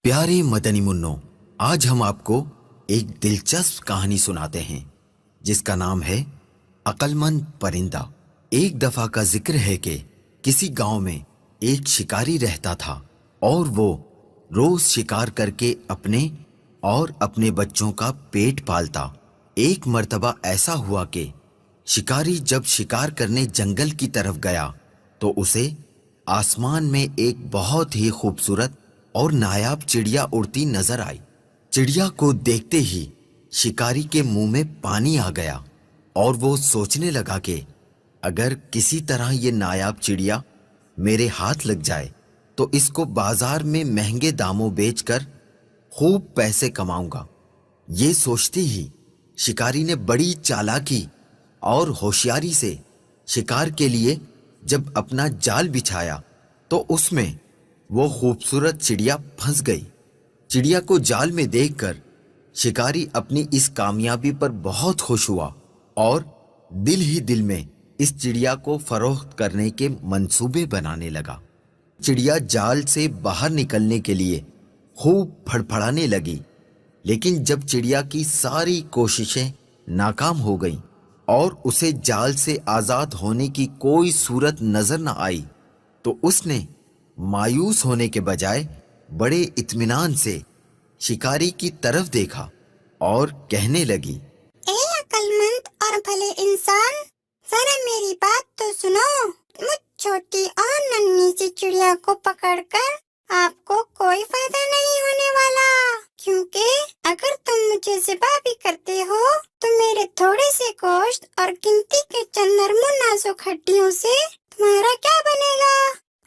پیارے مدنی منوں، آج ہم آپ کو ایک دلچسپ کہانی سناتے ہیں جس کا نام ہے عقل مند پرندہ۔ ایک دفعہ کا ذکر ہے کہ کسی گاؤں میں ایک شکاری رہتا تھا اور وہ روز شکار کر کے اپنے اور اپنے بچوں کا پیٹ پالتا۔ ایک مرتبہ ایسا ہوا کہ شکاری جب شکار کرنے جنگل کی طرف گیا تو اسے آسمان میں ایک بہت ہی خوبصورت اور نایاب چڑیا اڑتی نظر آئی۔ چڑیا کو دیکھتے ہی شکاری کے منہ میں پانی آ گیا اور وہ سوچنے لگا کہ اگر کسی طرح یہ نایاب چڑیا میرے ہاتھ لگ جائے تو اس کو بازار میں مہنگے داموں بیچ کر خوب پیسے کماؤں گا۔ یہ سوچتے ہی شکاری نے بڑی چالاکی اور ہوشیاری سے شکار کے لیے جب اپنا جال بچھایا تو اس میں وہ خوبصورت چڑیا پھنس گئی۔ چڑیا کو جال میں دیکھ کر شکاری اپنی اس کامیابی پر بہت خوش ہوا اور دل ہی دل میں اس چڑیا کو فروخت کرنے کے منصوبے بنانے لگا۔ چڑیا جال سے باہر نکلنے کے لیے خوب پھڑپھڑانے لگی، لیکن جب چڑیا کی ساری کوششیں ناکام ہو گئیں اور اسے جال سے آزاد ہونے کی کوئی صورت نظر نہ آئی تو اس نے مایوس ہونے کے بجائے بڑے اطمینان سے شکاری کی طرف دیکھا اور کہنے لگی، اے عقل مند اور بھلے انسان، ذرا میری بات تو سنو۔ مجھ چھوٹی اور ننھی سی چڑیا کو پکڑ کر آپ کو کوئی فائدہ نہیں ہونے والا، کیونکہ اگر تم مجھے ذبح بھی کرتے ہو تو میرے تھوڑے سے گوشت اور گنتی کے چند نرم و نازک ہڈیوں سے تمہارا کیا بنے گا؟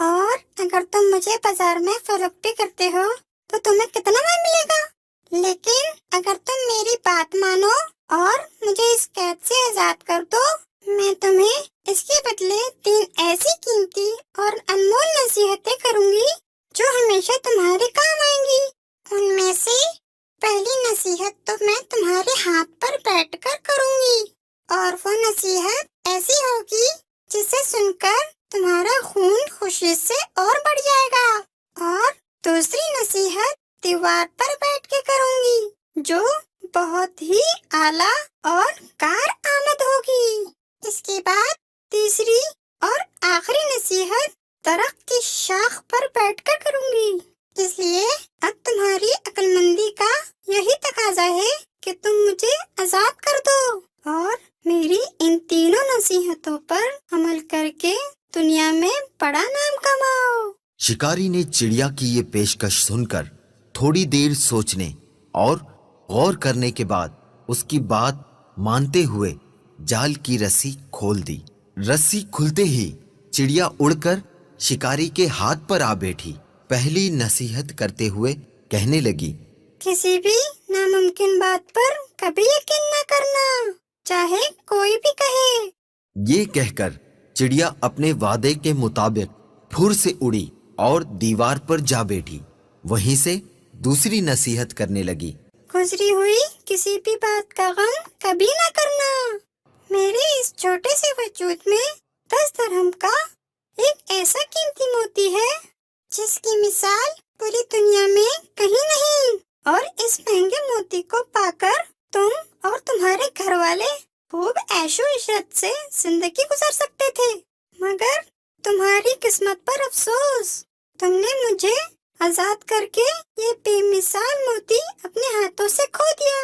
اور اگر تم مجھے بازار میں فروخت بھی کرتے ہو تو تمہیں کتنا میں ملے گا؟ لیکن اگر تم میری بات مانو اور مجھے اس قید سے آزاد کر دو، میں تمہیں اس کے بدلے 3 ایسی قیمتی اور انمول نصیحتیں کروں گی جو ہمیشہ تمہارے کام آئیں گی۔ ان میں سے پہلی نصیحت تو میں تمہارے ہاتھ پر بیٹھ کر کروں گی، اور وہ نصیحت ایسی ہوگی جسے سن کر تمہارا خون خوشی سے اور بڑھ جائے گا۔ اور دوسری نصیحت دیوار پر بیٹھ کے کروں گی جو بہت ہی اعلیٰ اور کارآمد ہوگی۔ اس کے بعد تیسری اور آخری نصیحت درخت کی شاخ پر بیٹھ کر کروں گی۔ اس لیے اب تمہاری عقل مندی کا یہی تقاضا ہے کہ تم مجھے آزاد کر دو اور میری ان تینوں نصیحتوں پر عمل کر کے دنیا میں بڑا نام کماؤ۔ شکاری نے چڑیا کی یہ پیشکش سن کر تھوڑی دیر سوچنے اور غور کرنے کے بعد اس کی بات مانتے ہوئے جال کی رسی کھول دی۔ رسی کھلتے ہی چڑیا اڑ کر شکاری کے ہاتھ پر آ بیٹھی۔ پہلی نصیحت کرتے ہوئے کہنے لگی، کسی بھی ناممکن بات پر کبھی یقین نہ کرنا، چاہے کوئی بھی کہے۔ یہ کہہ کر چڑیا اپنے وعدے کے مطابق پھر سے اڑی اور دیوار پر جا بیٹھی۔ وہیں سے دوسری نصیحت کرنے لگی، گزری ہوئی کسی بھی بات کا غم کبھی نہ کرنا۔ میرے اس چھوٹے سے وجود میں 10 درہم کا ایک ایسا قیمتی موتی ہے جس کی مثال پوری دنیا میں کہیں نہیں، اور اس مہنگے موتی کو پا کر تم اور تمہارے گھر والے خوب عیش و عشرت سے زندگی گزار سکتے تھے، مگر تمہاری قسمت پر افسوس، تم نے مجھے آزاد کر کے یہ بے مثال موتی اپنے ہاتھوں سے کھو دیا۔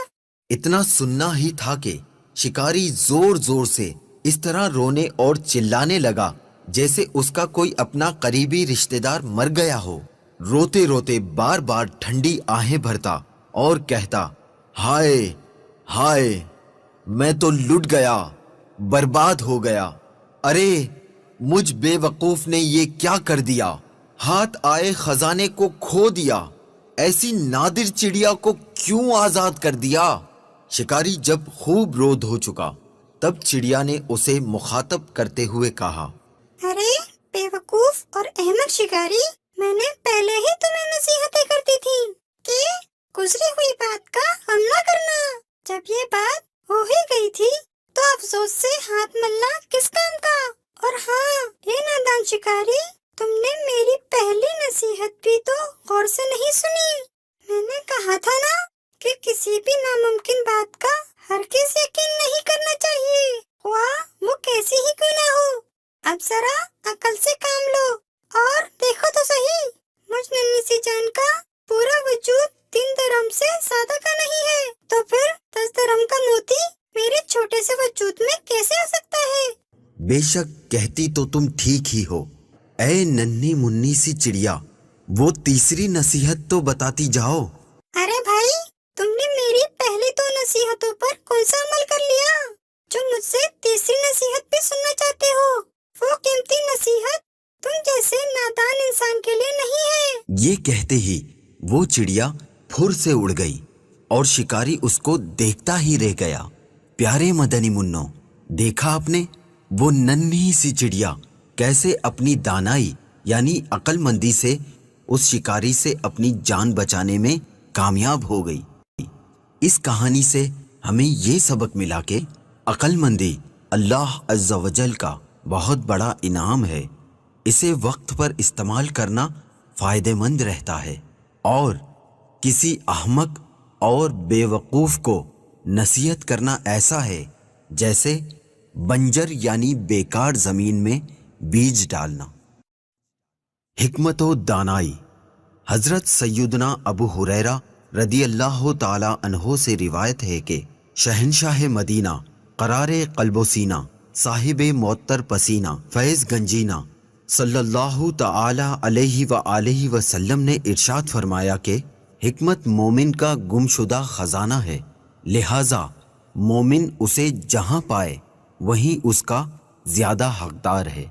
اتنا سننا ہی تھا کہ شکاری زور زور سے اس طرح رونے اور چلانے لگا جیسے اس کا کوئی اپنا قریبی رشتہ دار مر گیا ہو۔ روتے روتے بار بار ٹھنڈی آہیں بھرتا اور کہتا، ہائے ہائے، میں تو لٹ گیا، برباد ہو گیا۔ ارے مجھ بے وقوف نے یہ کیا کر دیا، ہاتھ آئے خزانے کو کھو دیا، ایسی نادر چڑیا کو کیوں آزاد کر دیا۔ شکاری جب خوب رو دھو چکا تب چڑیا نے اسے مخاطب کرتے ہوئے کہا، ارے بے وقوف اور احمق شکاری، میں نے پہلے ہی تمہیں نصیحتیں کرتی تھی کہ گزری ہوئی بات کا غم نہ کرنا۔ جب یہ بات ہو ہی گئی تھی تو افسوس سے ہاتھ ملنا کس کام کا؟ اور ہاں، یہ نادان شکاری، تم نے میری پہلی نصیحت بھی تو غور سے نہیں سنی۔ کسی بھی ناممکن بات کا ہرگز یقین نہیں کرنا چاہیے، خواہ وہ کیسی ہی کیوں نہ ہو۔ اب ذرا عقل سے کام لو اور دیکھو تو صحیح، مجھ ننھی سی جان کا پورا وجود 3 درہم سے زیادہ کا نہیں ہے، تو پھر 10 درہم کا موتی میرے چھوٹے سے وجود میں کیسے آ سکتا ہے؟ بے شک کہتی تو تم ٹھیک ہی ہو، اے ننھی منی سی چڑیا، وہ تیسری نصیحت تو بتاتی جاؤ۔ ارے بھائی، تم نے میری پہلی 2 نصیحتوں پر کون سا عمل کر لیا جو مجھ سے تیسری نصیحت بھی سننا چاہتے ہو؟ وہ قیمتی نصیحت تم جیسے نادان انسان کے لیے نہیں ہے۔ یہ کہتے ہی وہ چڑیا پھر سے اڑ گئی اور شکاری اس کو دیکھتا ہی رہ گیا۔ پیارے مدنی منو، دیکھا آپ نے وہ ننھی سی چڑیا کیسے اپنی دانائی یعنی عقل مندی سے اس شکاری سے اپنی جان بچانے میں کامیاب ہو گئی۔ اس کہانی سے ہمیں یہ سبق ملا کہ عقل مندی اللہ عز و جل کا بہت بڑا انعام ہے، اسے وقت پر استعمال کرنا فائدہ مند رہتا ہے، اور کسی احمق اور بے وقوف کو نصیحت کرنا ایسا ہے جیسے بنجر یعنی بیکار زمین میں بیج ڈالنا۔ حکمت و دانائی۔ حضرت سیدنا ابو ہریرہ رضی اللہ تعالی عنہ سے روایت ہے کہ شہنشاہ مدینہ قرار قلب و سینہ صاحب معطر پسینہ فیض گنجینہ صلی اللہ تعالی علیہ وآلہ وسلم نے ارشاد فرمایا کہ حکمت مومن کا گمشدہ خزانہ ہے، لہٰذا مومن اسے جہاں پائے وہیں اس کا زیادہ حقدار ہے۔